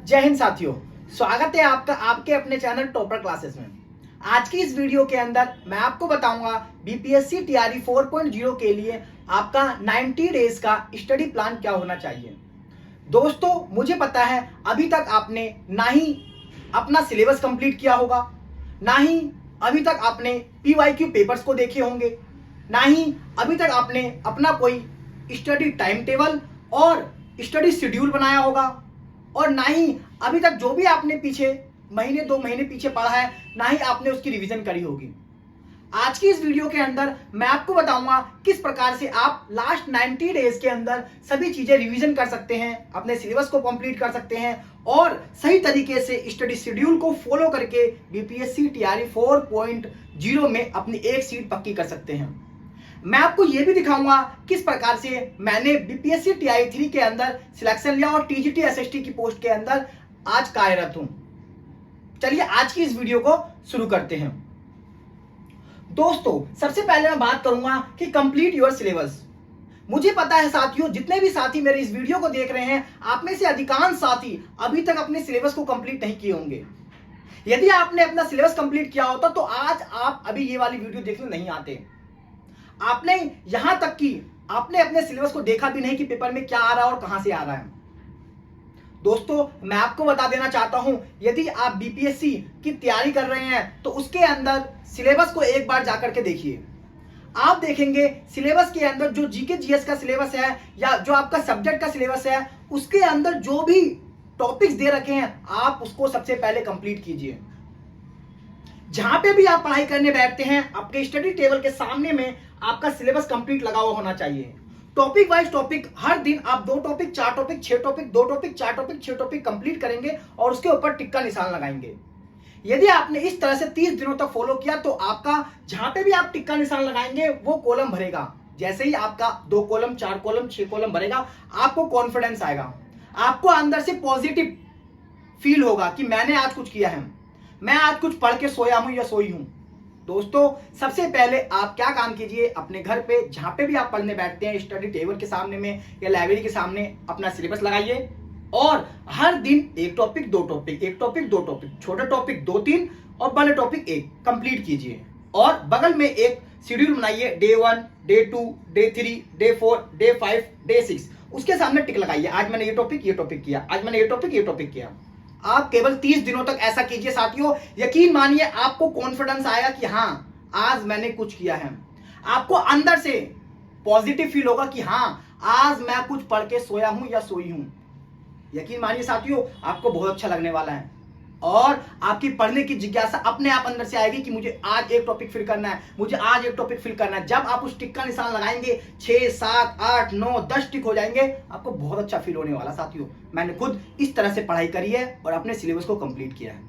जय हिंद साथियों, स्वागत है आपका आपके अपने चैनल टॉपर क्लासेस में। आज की इस वीडियो के अंदर मैं आपको बताऊंगा बीपीएससी टीआरई 4.0 के लिए आपका 90 डेज का स्टडी प्लान क्या होना चाहिए। दोस्तों, मुझे पता है अभी तक आपने ना ही अपना सिलेबस कंप्लीट किया होगा, ना ही अभी तक आपने पीवाईक्यू पेपर्स को देखे होंगे, ना ही अभी तक आपने अपना कोई स्टडी टाइम टेबल और स्टडी शेड्यूल बनाया होगा, और ना ही अभी तक जो भी आपने पीछे महीने 2 महीने पीछे पढ़ा है, ना ही आपने उसकी रिवीजन करी होगी। आज की इस वीडियो के अंदर मैं आपको बताऊंगा किस प्रकार से आप लास्ट 90 डेज के अंदर सभी चीजें रिवीजन कर सकते हैं, अपने सिलेबस को कंप्लीट कर सकते हैं और सही तरीके से स्टडी शेड्यूल को फॉलो करके बीपीएससी टीआरई 4.0 में अपनी एक सीट पक्की कर सकते हैं। मैं आपको यह भी दिखाऊंगा किस प्रकार से मैंने बीपीएससी टीआरई 3 के अंदर सिलेक्शन लिया और टीजीटी एसएसटी की पोस्ट के अंदर आज कार्यरत हूं। चलिए आज की इस वीडियो को शुरू करते हैं। दोस्तों, सबसे पहले मैं बात करूंगा कि कंप्लीट योर सिलेबस। मुझे पता है साथियों, जितने भी साथी मेरे इस वीडियो को देख रहे हैं, आप में से अधिकांश साथी अभी तक अपने सिलेबस को कंप्लीट नहीं किए होंगे। यदि आपने अपना सिलेबस कंप्लीट किया होता तो आज आप अभी ये वाली वीडियो देखने नहीं आते। आपने यहां तक कि आपने अपने सिलेबस को देखा भी नहीं कि पेपर में क्या आ रहा है और कहां से आ रहा है। दोस्तों, मैं आपको बता देना चाहता हूं, यदि आप बीपीएससी की तैयारी कर रहे हैं तो उसके अंदर सिलेबस को एक बार जाकर के देखिए। आप देखेंगे सिलेबस के अंदर जो जीके जीएस का सिलेबस है या जो आपका सब्जेक्ट का सिलेबस है, उसके अंदर जो भी टॉपिक्स दे रखे हैं आप उसको सबसे पहले कंप्लीट कीजिए। जहां पे भी आप पढ़ाई करने बैठते हैं, आपके स्टडी टेबल के सामने में आपका सिलेबस कंप्लीट लगा हुआ होना चाहिए। टॉपिक वाइज टॉपिक हर दिन आप 2 topic 4 topic 6 topic 2 topic 4 topic 6 topic complete करेंगे और उसके ऊपर टिक का निशान लगाएंगे। यदि आपने इस तरह से 30 दिनों तक फॉलो किया तो आपका जहां पे भी आप टिक का निशान लगाएंगे वो कॉलम भरेगा। जैसे ही आपका 2 कॉलम 4 कॉलम 6 कॉलम भरेगा, आपको कॉन्फिडेंस आएगा, आपको अंदर से पॉजिटिव फील होगा कि मैंने आज कुछ किया है, मैं आज कुछ पढ़ के सोया हूं या सोई हूं। दोस्तों, सबसे पहले आप क्या काम कीजिए, अपने घर पे जहां पे भी आप पढ़ने बैठते हैं, स्टडी टेबल के सामने में या लाइब्रेरी के सामने अपना सिलेबस लगाइए और हर दिन 1 टॉपिक 2 टॉपिक 1 टॉपिक 2 टॉपिक, छोटे टॉपिक 2-3 और बड़े टॉपिक 1 कंप्लीट कीजिए। और बगल में एक शेड्यूल बनाइए, day 1 day 2 day 3 day 4 day 5 day 6, उसके सामने टिक लगाइए। आज मैंने ये टॉपिक किया, आज मैंने ये टॉपिक किया। आप केवल 30 दिनों तक ऐसा कीजिए साथियों, यकीन मानिए आपको कॉन्फिडेंस आएगा कि हां आज मैंने कुछ किया है। आपको अंदर से पॉजिटिव फील होगा कि हां आज मैं कुछ पढ़ के सोया हूं या सोई हूं। यकीन मानिए साथियों, आपको बहुत अच्छा लगने वाला है और आपकी पढ़ने की जिज्ञासा अपने आप अंदर से आएगी कि मुझे आज एक टॉपिक फिल करना है, मुझे आज एक टॉपिक फिल करना है। जब आप उस टिक का निशान लगाएंगे, 6 7 8 9 10 टिक हो जाएंगे, आपको बहुत अच्छा फील होने वाला। साथियों, मैंने खुद इस तरह से पढ़ाई करी है और अपने सिलेबस को कंप्लीट किया है।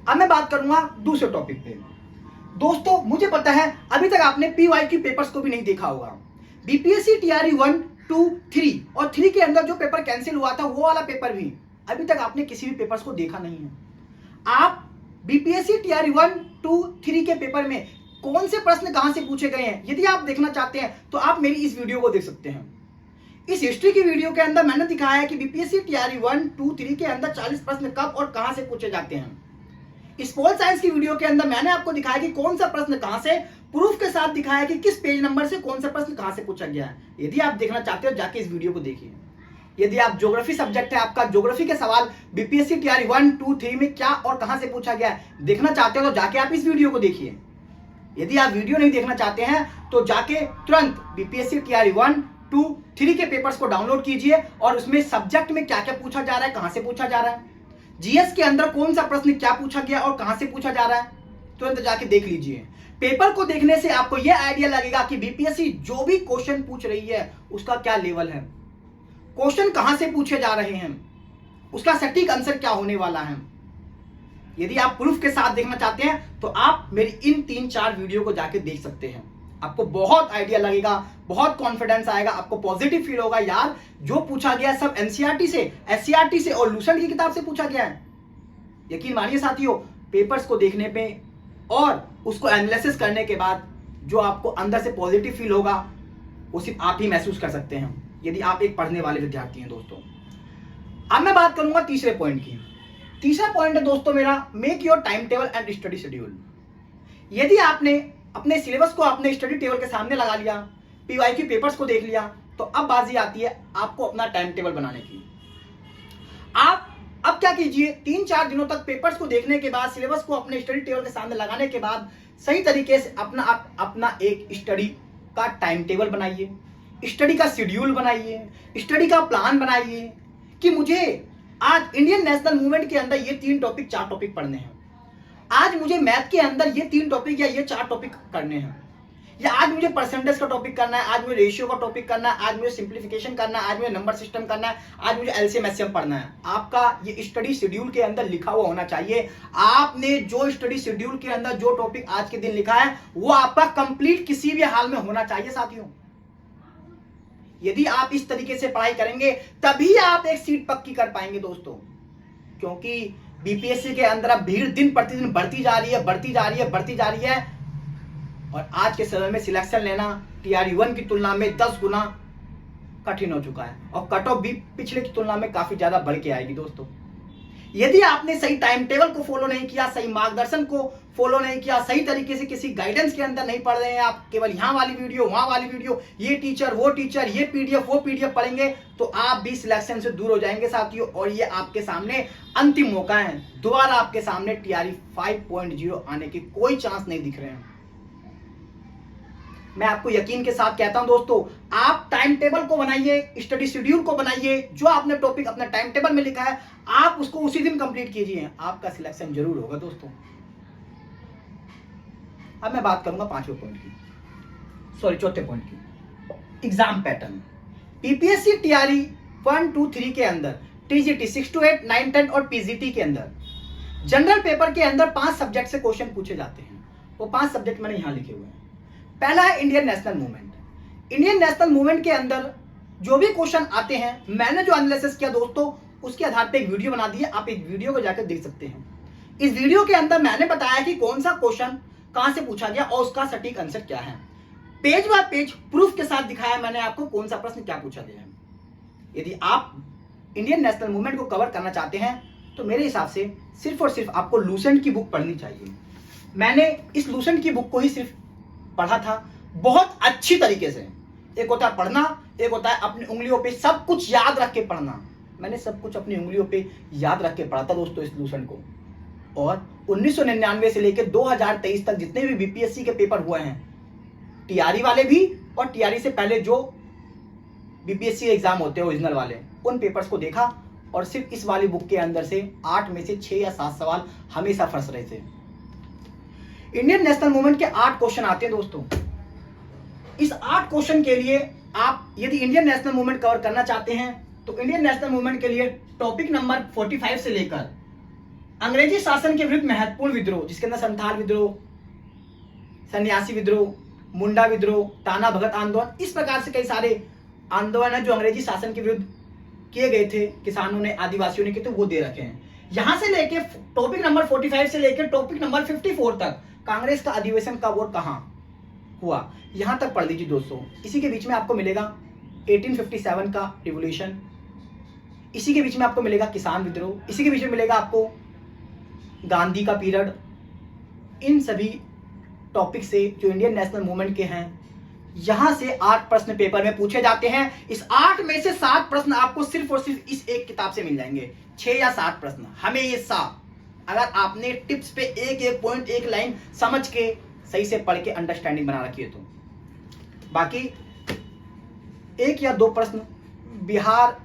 अब मैं बात करूंगा दूसरे टॉपिक पे। दोस्तों, मुझे पता है अभी तक आपने पीवाईक्यू पेपर्स को भी नहीं देखा होगा। बीपीएससी टीआरई 1 2 3 और 3 के अंदर जो पेपर कैंसिल हुआ था वो वाला पेपर भी अभी तक आपने किसी भी पेपर्स को देखा नहीं है। आप बीपीएससी टीआरई 1 2 3 के पेपर में कौन से प्रश्न कहां से पूछे गए हैं, यदि आप देखना चाहते हैं तो आप मेरी इस वीडियो को देख सकते हैं। इस हिस्ट्री की वीडियो के अंदर मैंने दिखाया है कि बीपीएससी टीआरई 1 2 3 के अंदर 40 प्रश्न कब और कहां से पूछे जाते हैं। इस पोल साइंस की वीडियो के अंदर मैंने आपको दिखाया कि कौन सा प्रश्न कहां से, प्रूफ के साथ दिखाया कि किस पेज नंबर से कौन सा प्रश्न कहां से पूछा गया है। यदि आप देखना चाहते हो जाके इस वीडियो को देखिए। यदि आप ज्योग्राफी सब्जेक्ट है, आपका ज्योग्राफी के सवाल बीपीएससी टीआरई 1 2 3 में क्या और कहां से पूछा गया है देखना चाहते हो तो जाके आप इस वीडियो को देखिए। यदि आप वीडियो नहीं देखना चाहते हैं तो जाके तुरंत बीपीएससी टीआरई 1 2 3 के पेपर्स को डाउनलोड कीजिए और उसमें सब्जेक्ट में क्या क्या पूछा जा रहा है, कहां से पूछा जा रहा है, जीएस के अंदर कौन सा प्रश्न क्या पूछा गया और कहां से पूछा जा रहा है, तुरंत जाके देख लीजिए। पेपर को देखने से आपको यह आइडिया लगेगा कि बीपीएससी जो भी क्वेश्चन पूछ रही है उसका क्या लेवल है, क्वेश्चन कहां से पूछे जा रहे हैं, उसका सटीक आंसर क्या होने वाला है। यदि आप प्रूफ के साथ देखना चाहते हैं तो आप मेरी इन 3-4 वीडियो को जाके देख सकते हैं। आपको बहुत आइडिया लगेगा, बहुत कॉन्फिडेंस आएगा, आपको पॉजिटिव फील होगा, यार जो पूछा गया सब एनसीईआरटी से, एससीईआरटी से और लूसेंट की किताब से पूछा गया है। यकीन मानिए साथियों, पेपर्स को देखने पे और उसको एनालिसिस करने के बाद जो आपको अंदर से पॉजिटिव फील होगा वो सिर्फ आप ही महसूस कर सकते हैं, यदि आप एक पढ़ने वाले विद्यार्थी हैं। दोस्तों, अब मैं बात करूंगा तीसरे पॉइंट की। तीसरा पॉइंट है दोस्तों मेरा, make your time table and study schedule. यदि आपने अपने सिलेबस को अपने स्टडी टेबल के सामने लगा लिया, पीवाईक्यू पेपर्स को देख लिया, तो अब बाजी आती है आपको अपना टाइम टेबल बनाने की। आप अब क्या कीजिए, 3-4 दिनों तक पेपर्स को देखने के बाद, सिलेबस को अपने स्टडी टेबल के सामने लगाने के बाद सही तरीके से अपना एक स्टडी का टाइम टेबल बनाइए, स्टडी का शेड्यूल बनाइए, स्टडी का प्लान बनाइए कि मुझे आज इंडियन नेशनल मूवमेंट के अंदर ये 3 टॉपिक 4 टॉपिक पढ़ने हैं, आज मुझे मैथ के अंदर ये 3 टॉपिक या ये 4 टॉपिक करने हैं, या आज मुझे परसेंटेज का टॉपिक करना है, आज मुझे रेशियो का टॉपिक करना है, आज मुझे सिंप्लीफिकेशन करना है, आज मुझे नंबर सिस्टम करना है, आज मुझे एलसीएम एचसीएम पढ़ना है। आपका ये स्टडी शेड्यूल के अंदर लिखा हुआ होना चाहिए। आपने जो स्टडी शेड्यूल के अंदर जो टॉपिक आज के दिन लिखा है वो आपका कंप्लीट किसी भी हाल में होना चाहिए साथियों। यदि आप इस तरीके से पढ़ाई करेंगे तभी आप एक सीट पक्की कर पाएंगे दोस्तों, क्योंकि बीपीएससी के अंदर अब भीड़ दिन प्रतिदिन बढ़ती जा रही है और आज के समय में सिलेक्शन लेना टीआरई 1 की तुलना में 10 गुना कठिन हो चुका है और कट ऑफ भी पिछले की तुलना में काफी ज्यादा बढ़ के आएगी दोस्तों। यदि आपने सही टाइम टेबल को फॉलो नहीं किया, सही मार्गदर्शन को फॉलो नहीं किया, सही तरीके से किसी गाइडेंस के अंदर नहीं पढ़ रहे हैं, आप केवल यहाँ वाली वीडियो वहां वाली वीडियो, ये टीचर वो टीचर, ये पीडीएफ वो पीडीएफ पढ़ेंगे तो आप भी सिलेक्शन से दूर हो जाएंगे साथियों। और ये आपके सामने अंतिम मौका है, दोबारा आपके सामने टीआरई 5.0 आने के कोई चांस नहीं दिख रहे हैं। मैं आपको यकीन के साथ कहता हूं दोस्तों, आप टाइम टेबल को बनाइए, स्टडी शेड्यूल को बनाइए, जो आपने टॉपिक अपने टाइम टेबल में लिखा है आप उसको उसी दिन कंप्लीट कीजिए, आपका सिलेक्शन जरूर होगा दोस्तों। अब मैं बात करूंगा चौथे पॉइंट की, एग्जाम पैटर्न। पीपीएससी टीआरई 1, 2, 3 के अंदर, टीजीटी 6 to 8, 9, 10 और पीजीटी के अंदर जनरल पेपर के अंदर 5 सब्जेक्ट से क्वेश्चन पूछे जाते हैं। वो 5 सब्जेक्ट मैंने यहां लिखे हुए हैं। पहला है Indian national movement. Indian national movement के अंदर जो भी क्वेश्चन आते हैं, मैंने जो एनालिसिस किया दोस्तों उसके आधार पे एक वीडियो बना दी है, आप एक वीडियो को जाकर देख सकते हैं। इस वीडियो के अंदर मैंने बताया कि कौन सा क्वेश्चन कहां से पूछा गया और उसका सटीक आंसर क्या है। पेज बाय पेज प्रूफ के साथ दिखाया मैंने आपको कौन सा प्रश्न क्या पूछा गया है। यदि आप इंडियन नेशनल मूवमेंट को कवर करना चाहते हैं तो मेरे हिसाब से सिर्फ और सिर्फ आपको लूसेंट की बुक पढ़नी चाहिए। मैंने इस लूसेंट की बुक को ही सिर्फ पढ़ा था बहुत अच्छी तरीके से। एक होता है पढ़ना, एक होता है अपनी उंगलियों पे सब कुछ याद रख के पढ़ना। मैंने सब कुछ अपनी उंगलियों पे याद रख के पढ़ा था दोस्तों इस लूसेंट को। और 1999 से लेकर 2023 तक जितने भी बीपीएससी के पेपर हुए हैं, टीआरई वाले भी और टीआरई से पहले जो बीपीएससी एग्जाम होते हैं ओरिजिनल वाले, उन पेपर्स को देखा और सिर्फ इस वाली बुक के अंदर से 8 में से 6 या 7 सवाल हमेशा फंस रहे थे। इंडियन नेशनल मूवमेंट के 8 क्वेश्चन आते हैं दोस्तों। इस 8 क्वेश्चन के लिए आप यदि इंडियन नेशनल मूवमेंट कवर करना चाहते हैं तो इंडियन नेशनल मूवमेंट के लिए टॉपिक नंबर 45 से लेकर अंग्रेजी शासन के विरुद्ध महत्वपूर्ण विद्रोह, जिसके अंदर संथाल विद्रोह, सन्यासी विद्रोह, मुंडा विद्रोह, ताना भगत आंदोलन, इस प्रकार से कई सारे आंदोलन है जो अंग्रेजी शासन के विरुद्ध किए गए थे, किसानों ने, आदिवासियों ने किए थे, वो दे रखे हैं। यहां से लेके टॉपिक नंबर 45 से लेकर टॉपिक नंबर 54 तक कांग्रेस का अधिवेशन कब और कहां हुआ, यहां तक पढ़ लीजिए दोस्तों। इसी के बीच में आपको मिलेगा 1857 का रिवोल्यूशन, इसी के बीच में आपको मिलेगा किसान विद्रोह, इसी के बीच में मिलेगा आपको गांधी का पीरियड। इन सभी टॉपिक से जो इंडियन नेशनल मूवमेंट के हैं, यहां से 8 प्रश्न पेपर में पूछे जाते हैं। इस 8 में से 7 प्रश्न आपको सिर्फ और सिर्फ इस एक किताब से मिल जाएंगे। 6 या 7 प्रश्न हमेशा, अगर आपने टिप्स पे एक पॉइंट, एक लाइन समझ के सही से पढ़ के अंडरस्टैंडिंग बना रखी है तो। बाकी 1 या 2 प्रश्न बिहार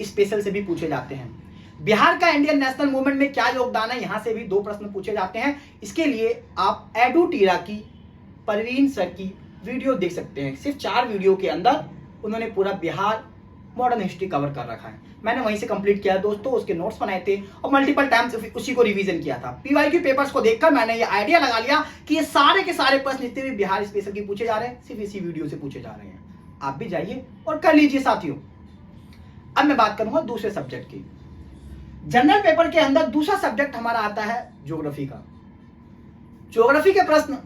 स्पेशल से भी पूछे जाते हैं। बिहार का इंडियन नेशनल मूवमेंट में क्या योगदान है, यहां से भी 2 प्रश्न पूछे जाते हैं। इसके लिए आप एडुटीरा की परवीन सर की वीडियो देख सकते हैं। सिर्फ 4 वीडियो के अंदर उन्होंने पूरा बिहार मॉडर्न हिस्ट्री कवर कर रखा है। मैंने वहीं से कंप्लीट किया दोस्तों, उसके नोट्स बनाए थे और मल्टीपल टाइम्स उसी को रिवीजन किया था। पीवाईक्यू पेपर्स को देखकर मैंने ये आइडिया लगा लिया कि ये सारे के सारे प्रश्न जितने भी बिहार स्पेशल की पूछे जा रहे हैं सिर्फ इसी वीडियो से पूछे जा रहे हैं। आप भी जाइए और कर लीजिए साथियों। अब मैं बात करूंगा दूसरे सब्जेक्ट की। जनरल पेपर के अंदर दूसरा सब्जेक्ट हमारा आता है ज्योग्राफी का। ज्योग्राफी के प्रश्न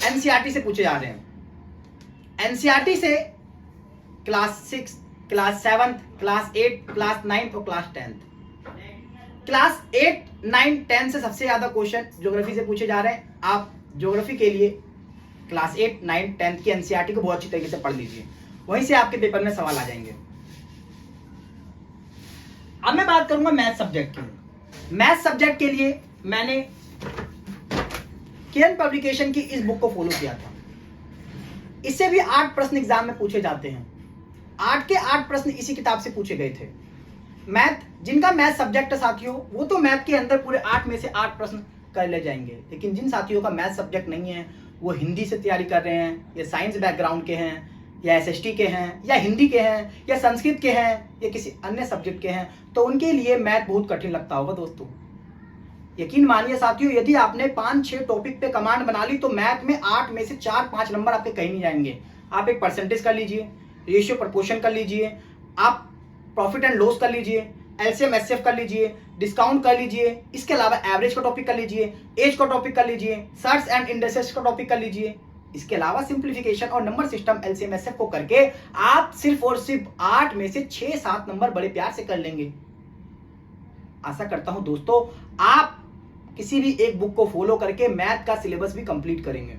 एनसीईआरटी से पूछे जा रहे हैं। एनसीईआरटी से क्लास 6, क्लास 7, क्लास 8, क्लास 9 और क्लास 10। क्लास 8, 9, 10 से सबसे ज्यादा क्वेश्चन ज्योग्राफी से पूछे जा रहे हैं। आप ज्योग्राफी के लिए क्लास 8, 9, 10 की एनसीईआरटी को बहुत अच्छी तरीके से पढ़ लीजिए, वहीं से आपके पेपर में सवाल आ जाएंगे। अब मैं बात करूंगा मैथ सब्जेक्ट की। मैथ सब्जेक्ट के लिए मैंने केएन पब्लिकेशन की इस बुक को फॉलो किया था। इससे भी 8 प्रश्न एग्जाम में पूछे जाते हैं। 8 के 8 प्रश्न इसी किताब से पूछे गए थे। मैथ, जिनका मैथ सब्जेक्ट है साथियों, वो तो मैथ के अंदर पूरे 8 में से 8 प्रश्न कर ले जाएंगे। लेकिन जिन साथियों का मैथ सब्जेक्ट नहीं है, वो हिंदी से तैयारी कर रहे हैं, या साइंस बैकग्राउंड के हैं, या एसएसटी के हैं, या हिंदी के हैं, या संस्कृत के हैं, या किसी अन्य सब्जेक्ट के हैं, तो उनके लिए मैथ बहुत कठिन लगता होगा दोस्तों। यकीन मानिए साथियों, यदि आपने 5-6 टॉपिक पे कमांड बना ली तो मैथ में 8 में से 4-5 नंबर आपके कहीं नहीं जाएंगे। आप एक परसेंटेज कर लीजिए, रेशियो प्रपोर्शन कर लीजिए, आप प्रॉफिट एंड लॉस कर लीजिए, एलसीएम एचसीएफ कर लीजिए, डिस्काउंट कर लीजिए, इसके अलावा एवरेज का टॉपिक कर लीजिए, एज का टॉपिक कर लीजिए, सर्च एंड इंडेक्सेस का टॉपिक कर लीजिए। इसके अलावा सिंप्लीफिकेशन और नंबर सिस्टम एलसीएम एचसीएफ को करके आप सिर्फ और सिर्फ 8 में से 6-7 नंबर बड़े प्यार से कर लेंगे। आशा करता हूं दोस्तों आप किसी भी एक बुक को फॉलो करके मैथ का सिलेबस भी कंप्लीट करेंगे।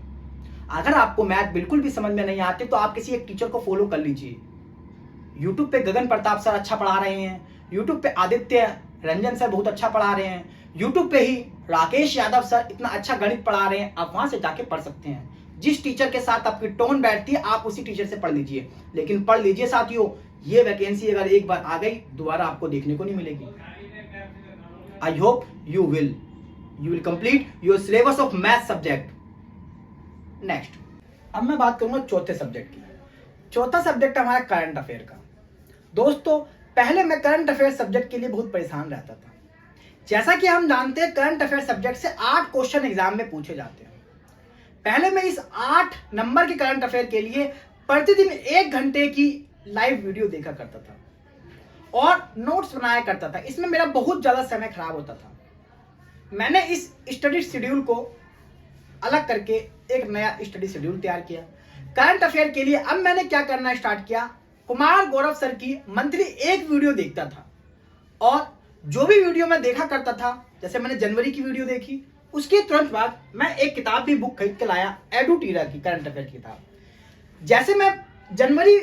अगर आपको मैथ बिल्कुल भी समझ में नहीं आते तो आप किसी एक टीचर को फॉलो कर लीजिए। यूट्यूब पे गगन प्रताप सर अच्छा पढ़ा रहे हैं, यूट्यूब पे आदित्य रंजन सर बहुत अच्छा पढ़ा रहे हैं, यूट्यूब पे ही राकेश यादव सर इतना अच्छा गणित पढ़ा रहे हैं। आप वहां से जाके पढ़ सकते हैं। जिस टीचर के साथ आपकी टोन बैठती है आप उसी टीचर से पढ़ लीजिए। लेकिन पढ़ लीजिए साथियों, ये वैकेंसी अगर एक बार आ गई दोबारा आपको देखने को नहीं मिलेगी। I hope you will complete your syllabus of math subject. Next, अब मैं बात करूंगा चौथे सब्जेक्ट की। चौथा सब्जेक्ट हमारा करंट अफेयर का। दोस्तों पहले मैं करंट अफेयर सब्जेक्ट के लिए बहुत परेशान रहता था। जैसा कि हम जानते हैं करंट अफेयर सब्जेक्ट से 8 क्वेश्चन एग्जाम में पूछे जाते हैं। पहले मैं इस 8 नंबर के करंट अफेयर के लिए प्रतिदिन 1 घंटे की लाइव वीडियो देखा करता था और नोट्स बनाया करता था। इसमें मेरा बहुत ज्यादा समय खराब होता था। मैंने इस स्टडी शेड्यूल को अलग करके एक नया स्टडी शेड्यूल तैयार किया करंट अफेयर के लिए। अब मैंने क्या करना स्टार्ट किया, कुमार गौरव सर की मंथली एक वीडियो देखता था और जो भी वीडियो मैं देखा करता था, जैसे मैंने जनवरी की वीडियो देखी, उसके तुरंत बाद मैं एक किताब भी बुक खरीद के लाया, एडुटीरा की करंट अफेयर की किताब। जैसे मैं जनवरी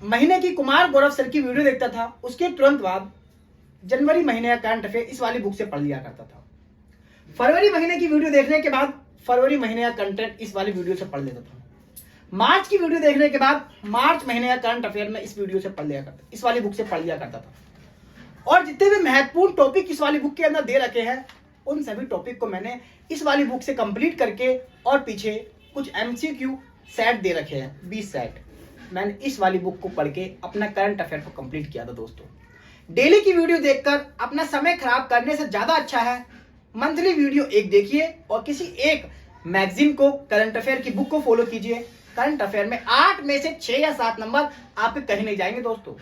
महीने की कुमार गौरव सर की वीडियो देखता था, उसके तुरंत बाद जनवरी महीने का करंट अफेयर इस वाली बुक से पढ़ लिया करता था। फरवरी महीने की वीडियो देखने के बाद फरवरी महीने का कंटेंट इस वाली वीडियो से पढ़ लेता था। मार्च की वीडियो देखने के बाद मार्च महीने का करंट अफेयर में इस वीडियो से पढ़ लिया करता, इस वाली बुक से पढ़ लिया करता था। और जितने भी महत्वपूर्ण टॉपिक इस वाली बुक के अंदर दे रखे हैं उन सभी टॉपिक को मैंने इस वाली बुक से कंप्लीट करके, और पीछे कुछ एमसीक्यू सेट दे रखे हैं 20 सेट, मैंने इस वाली बुक को पढ़ के अपना करंट अफेयर को कंप्लीट किया था। दोस्तों डेली की वीडियो देखकर अपना समय खराब करने से ज्यादा अच्छा है मंथली वीडियो एक देखिए और किसी एक मैगजीन को, करंट अफेयर की बुक को फॉलो कीजिए। करंट अफेयर में 8 में से 6 या 7 नंबर आपके कहीं नहीं जाएंगे दोस्तों।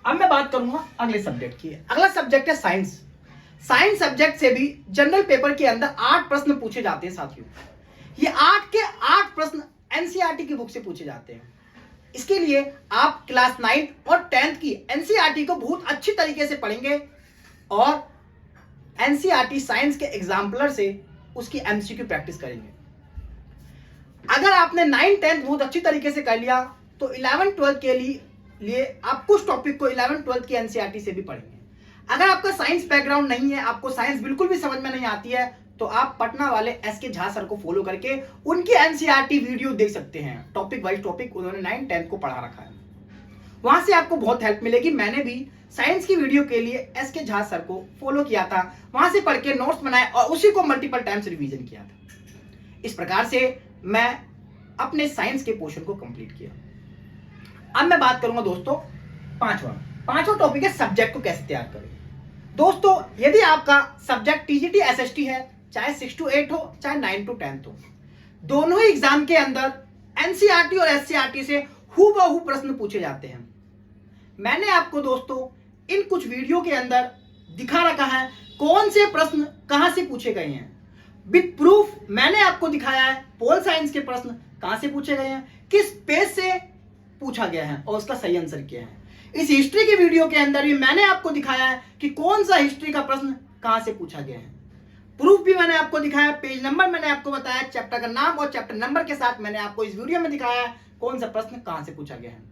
अब मैं बात करूंगा अगले सब्जेक्ट की। अगला सब्जेक्ट है साइंस। साइंस सब्जेक्ट से भी जनरल पेपर के अंदर 8 प्रश्न पूछे जाते हैं साथियों। ये 8 के 8 प्रश्न एनसीईआरटी की बुक से पूछे जाते हैं। इसके लिए आप क्लास 9 और 10th की एनसीईआरटी को बहुत अच्छी तरीके से पढ़ेंगे और एनसीईआरटी साइंस के एग्जाम्पलर से उसकी एमसीक्यू प्रैक्टिस करेंगे। अगर आपने 9-10 बहुत अच्छी तरीके से कर लिया तो 11-12 के लिए आप कुछ टॉपिक को 11-12 की एनसीईआरटी से भी पढ़ेंगे। अगर आपका साइंस बैकग्राउंड नहीं है, आपको साइंस बिल्कुल भी समझ में नहीं आती है, तो आप पटना वाले एसके झा सर को फॉलो करके उनकी एनसीईआरटी वीडियो देख सकते हैं। टॉपिक वाइज टॉपिक उन्होंने 9-10 को पढ़ा रखा है, वहां से आपको बहुत हेल्प मिलेगी। मैंने भी साइंस की वीडियो के लिए एसके झा सर को फॉलो किया था, वहां से पढ़ के नोट्स बनाए और उसी को मल्टीपल टाइम्स रिवीजन किया था। इस प्रकार से मैं अपने साइंस के पोर्शन को कंप्लीट किया। अब मैं बात करूंगा दोस्तों पांचवा टॉपिक है सब्जेक्ट को कैसे तैयार करें। दोस्तों यदि आपका सब्जेक्ट टीजीटी एसएसटी है, चाहे 6 to 8 हो चाहे 9 to 10 हो, दोनों ही एग्जाम के अंदर एनसीईआरटी और एससीईआरटी से हूबहू प्रश्न पूछे जाते हैं। मैंने आपको दोस्तों इन कुछ वीडियो के अंदर दिखा रखा है कौन से प्रश्न कहां से पूछे गए हैं। विद प्रूफ मैंने आपको दिखाया है पोल साइंस के प्रश्न कहां से पूछे गए हैं, किस पेज से पूछा गया है और उसका सही आंसर क्या है। इस हिस्ट्री की वीडियो के अंदर भी मैंने आपको दिखाया है कि कौन सा हिस्ट्री का प्रश्न कहां से पूछा गया है। प्रूफ भी मैंने आपको दिखाया, पेज नंबर मैंने आपको बताया, चैप्टर का नाम और चैप्टर नंबर के साथ मैंने आपको इस वीडियो में दिखाया है कौन सा प्रश्न कहां से पूछा गया है।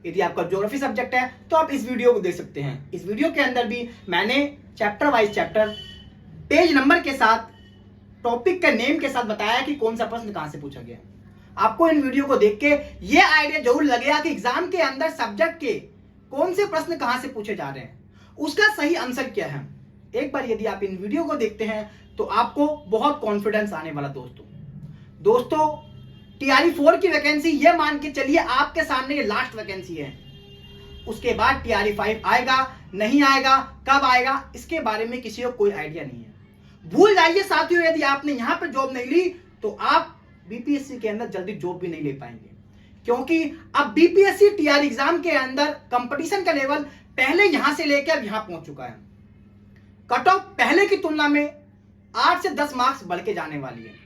यदि आपका ज्योग्राफी सब्जेक्ट है तो आप इस वीडियो को देख सकते हैं। इस वीडियो के अंदर भी मैंने chapter wise chapter, page number के साथ, टॉपिक का नेम के साथ बताया कि कौन सा प्रश्न कहां से पूछा गया है। आपको इन वीडियो को देख के ये आइडिया जरूर लगेगा कि एग्जाम के अंदर सब्जेक्ट के कौन से प्रश्न कहां से पूछे जा रहे हैं, उसका सही आंसर क्या है। एक बार यदि आप इन वीडियो को देखते हैं तो आपको बहुत कॉन्फिडेंस आने वाला। दोस्तों टीआरई 4 की वैकेंसी ये मान के चलिए आपके सामने ये लास्ट वैकेंसी है। उसके बाद टीआरई 5 आएगा नहीं आएगा, कब आएगा, इसके बारे में किसी को कोई आइडिया नहीं है। भूल जाइए साथियों, यदि आपने यहां पर जॉब नहीं ली तो आप बीपीएससी के अंदर जल्दी जॉब भी नहीं ले पाएंगे, क्योंकि अब बीपीएससी टीआरई एग्जाम के अंदर कंपटीशन का लेवल पहले यहां से लेकर यहां पहुंच चुका है। कट ऑफ पहले की तुलना में 8 से 10 मार्क्स बढ़ के जाने वाली है।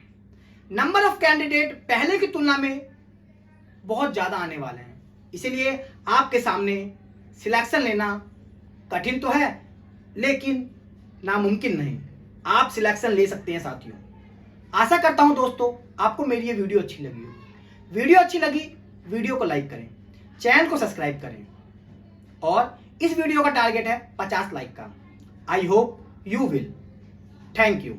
नंबर ऑफ कैंडिडेट पहले की तुलना में बहुत ज्यादा आने वाले हैं। इसलिए आपके सामने सिलेक्शन लेना कठिन तो है लेकिन नामुमकिन नहीं। आप सिलेक्शन ले सकते हैं साथियों। आशा करता हूं दोस्तों आपको मेरी ये वीडियो अच्छी लगी हो। वीडियो अच्छी लगी वीडियो को लाइक करें, चैनल को सब्सक्राइब करें और इस वीडियो का टारगेट है 50 लाइक का। I hope you will. Thank you.